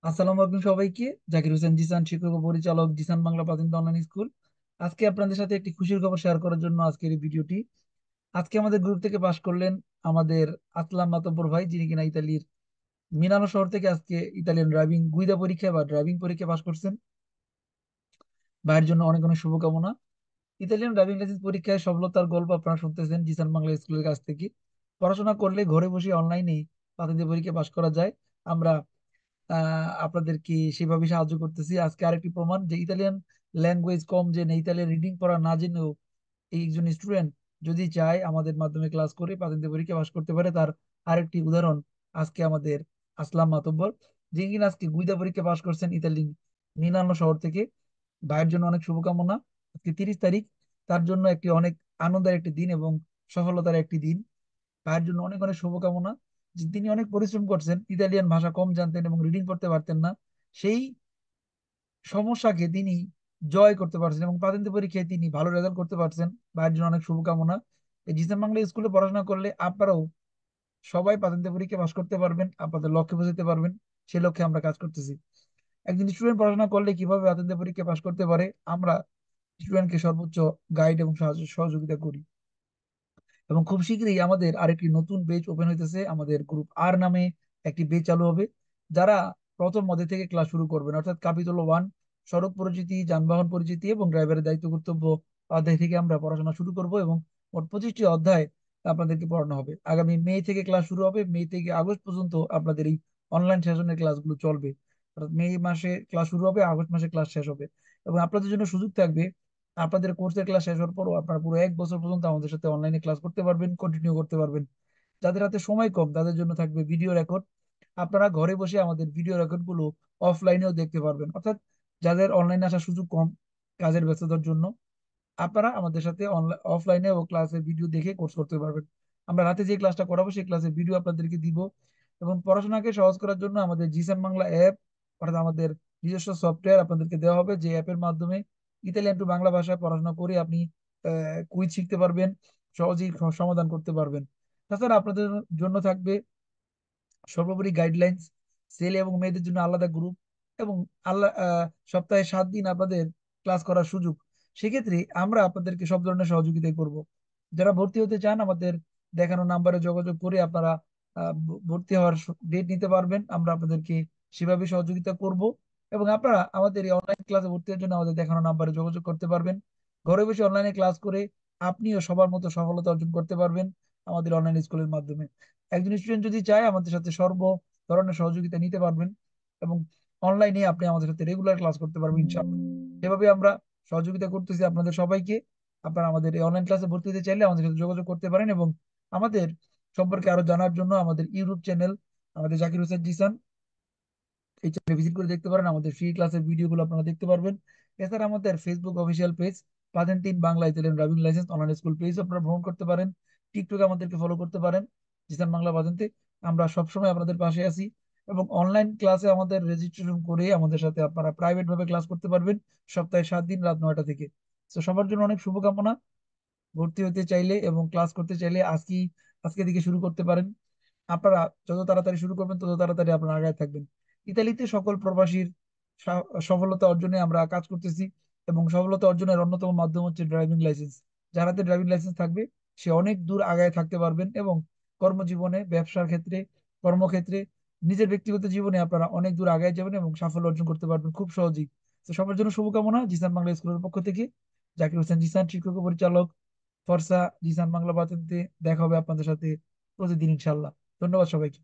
আসসালামু আলাইকুম সবাইকে। জাকির হোসেন জিসান, শিক্ষক ও পরিচালক, জিসান বাংলা প্রাথমিক অনলাইন স্কুল। আজকে আপনাদের সাথে একটি খুশির খবর শেয়ার করার জন্য আজকের এই ভিডিওটি। আজকে আমাদের গ্রুপ থেকে পাশ করলেন আমাদের আসলাম মাতব্বর ভাই, যিনি কিনা ইতালির মিলানো শহর থেকে আজকে ইতালিয়ান ড্রাইভিং গুইদা পরীক্ষা বা ড্রাইভিং পরীক্ষা পাশ করছেন। ভাইয়ের জন্য অনেক অনেক শুভকামনা। ইতালিয়ান ড্রাইভিং লাইসেন্স পরীক্ষায় সফলতার গল্প আপনারা শুনতেছেন জিসান বাংলা স্কুলের কাছ থেকে। পড়াশোনা করলে ঘরে বসে অনলাইনে প্রাথমিক পরীক্ষা পাশ করা যায়। আমরা আপনাদেরকে সেভাবে সাহায্য করতেছি। আজকে আরেকটি প্রমাণ যে ইতালিয়ান ল্যাঙ্গুয়েজ কম জেনে, ইতালিয়ান রিডিং পড়া না জেনেও এই একজন স্টুডেন্ট যদি চায় আমাদের মাধ্যমে ক্লাস করে প্রাথমিক পরীক্ষা পাশ করতে পারে, তার আরেকটি উদাহরণ আজকে আমাদের আসলাম মাতব্বর, যিনি কিনা আজকে গুইদা পরীক্ষা পাশ করছেন ইতালি মিলানো শহর থেকে। ভাইয়ের জন্য অনেক শুভকামনা। আজকে 30 তারিখ, তার জন্য একটি অনেক আনন্দের একটি দিন এবং সফলতার একটি দিন। ভাইয়ের জন্য অনেক অনেক শুভকামনা। যে তিনি অনেক পরিশ্রম করছেন, ইতালিয়ান ভাষা কম জানতেন এবং রিডিং করতে পারতেন না, সেই সমস্যাকে তিনি জয় করতে পারছেন এবং প্রাথমিক পরীক্ষায় তিনি ভালো রেজাল্ট করতে পারছেন। ভাইয়ের জন্য অনেক শুভকামনা। এই জিসান বাংলা স্কুলে পড়াশোনা করলে আপনারাও সবাই প্রাথমিক পরীক্ষা পাশ করতে পারবেন, আপনাদের লক্ষ্যে পৌঁছাতে পারবেন। সেই লক্ষ্যে আমরা কাজ করতেছি। একজন স্টুডেন্ট পড়াশোনা করলে কিভাবে প্রাথমিক পরীক্ষা পাশ করতে পারে, আমরা স্টুডেন্টকে সর্বোচ্চ গাইড এবং সাহায্য সহযোগিতা করি। এবং খুব শীঘ্রই আমাদের আরেকটি নতুন পেজ ওপেন হইতেছে, আমাদের গ্রুপ আর নামে একটি পেজ চালু হবে। যারা প্রথম মধ্যে থেকে ক্লাস শুরু করবেন, অর্থাৎ ক্যাপিটাল 1 সড়ক পরিচিতি, যানবাহন পরিচিতি এবং ড্রাইভারের দায়িত্ব কর্তব্য অধ্যায় থেকে আমরা পড়াশোনা শুরু করব এবং মোট 25টি অধ্যায় আপনাদেরকে পড়ানো হবে। আগামী মে থেকে ক্লাস শুরু হবে, মে থেকে আগস্ট পর্যন্ত আপনাদের এই অনলাইন সেশনের ক্লাসগুলো চলবে। অর্থাৎ মে মাসে ক্লাস শুরু হবে, আগস্ট মাসে ক্লাস শেষ হবে। এবং আপনাদের জন্য সুযোগ থাকবে, আপনাদের কোর্সের ক্লাস শেষ হওয়ার পরও আপনারা পুরো 1 বছর পর্যন্ত আমাদের সাথে অনলাইনে ক্লাস করতে পারবেন, কন্টিনিউ করতে পারবেন। যাদের হাতে সময় কম তাদের জন্য থাকবে ভিডিও রেকর্ড। আপনারা ঘরে বসে আমাদের ভিডিও রেকর্ড গুলো অফলাইনেও দেখতে পারবেন। অর্থাৎ যাদের অনলাইনে আসার সুযোগ কম কাজের ব্যস্ততার জন্য, আপনারা আমাদের সাথে অফলাইনে ও ক্লাসের ভিডিও দেখে কোর্স করতে পারবেন। আমরা রাতে যে ক্লাসটা করাবো সেই ক্লাসের ভিডিও আপনাদেরকে দিব। এবং পড়াশোনাকে সহজ করার জন্য আমাদের জিসান বাংলা অ্যাপ, অর্থাৎ আমাদের নিজস্ব সফটওয়্যার আপনাদেরকে দেওয়া হবে, যে অ্যাপের মাধ্যমে ইতালিয়ান টু বাংলা ভাষায় পড়াশোনা করে আপনি কুইজ শিখতে পারবেন, সহজেই সমাধান করতে পারবেন। তাছাড়া আপনাদের জন্য থাকবে সর্বোপরি গাইডলাইন্স, ছেলে এবং মেয়েদের জন্য আলাদা গ্রুপ এবং আল্লাহ সপ্তাহে 7 দিন আপনাদের ক্লাস করার সুযোগ। সেক্ষেত্রে আমরা আপনাদেরকে সব ধরনের সহযোগিতাই করব। যারা ভর্তি হতে চান আমাদের দেখানো নাম্বারে যোগাযোগ করে আপনারা ভর্তি হওয়ার ডেট নিতে পারবেন। আমরা আপনাদেরকে সেভাবে সহযোগিতা করব। এবং আপনারা আমাদের এই অনলাইন ক্লাসে ভর্তি হওয়ার জন্য আমাদের দেখানো নাম্বারে যোগাযোগ করতে পারবেন। ঘরে বসে অনলাইনে ক্লাস করে আপনিও সবার মতো সফলতা অর্জন করতে পারবেন আমাদের অনলাইন স্কুলের মাধ্যমে। একজন স্টুডেন্ট যদি চায় আমাদের সাথে সর্ব ধরনের সহযোগিতা নিতে পারবেন এবং অনলাইনে আপনি আমাদের সাথে রেগুলার ক্লাস করতে পারবেন ইনশাআল্লাহ। এভাবে আমরা সহযোগিতা করতেছি আপনাদের সবাইকে। আপনারা আমাদের এই অনলাইন ক্লাসে ভর্তি হতে চাইলে আমাদের সাথে যোগাযোগ করতে পারেন এবং আমাদের সম্পর্কে আরো জানার জন্য আমাদের ইউটিউব চ্যানেল, আমাদের জাকির হোসেন জিসান, এই চ্যানেলে ভিজিট করে দেখতে পারেন। আমাদের ফ্রি ক্লাসের ভিডিওগুলো আপনারা দেখতে পারবেন। এছাড়া আমাদের ফেসবুক অফিসিয়াল পেজ পাতেন 3 Bangla Italian driving licence online school page আপনারা ভ্রমণ করতে পারেন। টিকটকে আমাদেরকে ফলো করতে পারেন জিসান বাংলা পাতেন্তে। আমরা সবসময় আপনাদের পাশে আছি। এবং অনলাইন ক্লাসে আমাদের রেজিস্ট্রেশন করে আমাদের সাথে আপনারা প্রাইভেট ভাবে ক্লাস করতে পারবেন সপ্তাহে 7 দিন রাত 9টা থেকে। তো সবার জন্য অনেক শুভকামনা। ভর্তি হতে চাইলে এবং ক্লাস করতে চাইলে আজকে থেকে শুরু করতে পারেন। আপনারা যত তাড়াতাড়ি শুরু করবেন তত তাড়াতাড়ি আপনারা আগায় থাকবেন। ইতালিতে সকল প্রবাসীর সফলতা অর্জনে আমরা কাজ করতেছি এবং সফলতা অর্জনের অন্যতম মাধ্যম হচ্ছে ড্রাইভিং লাইসেন্স। যার হাতে ড্রাইভিং লাইসেন্স থাকবে সে অনেক দূর আগায় থাকতে পারবেন এবং কর্মজীবনে, ব্যবসার ক্ষেত্রে, কর্মক্ষেত্রে, নিজের ব্যক্তিগত জীবনে আপনারা অনেক দূর আগায় যাবেন এবং সাফল্য অর্জন করতে পারবেন খুব সহজেই। তো সবার জন্য শুভকামনা জিসান বাংলা স্কুলের পক্ষ থেকে। জাকির হোসেন জিসান, শিক্ষক ও পরিচালক, ফরসা জিসান বাংলা বাতেনতে। দেখা হবে আপনাদের সাথে প্রতিদিন ইনশাল্লাহ। ধন্যবাদ সবাইকে।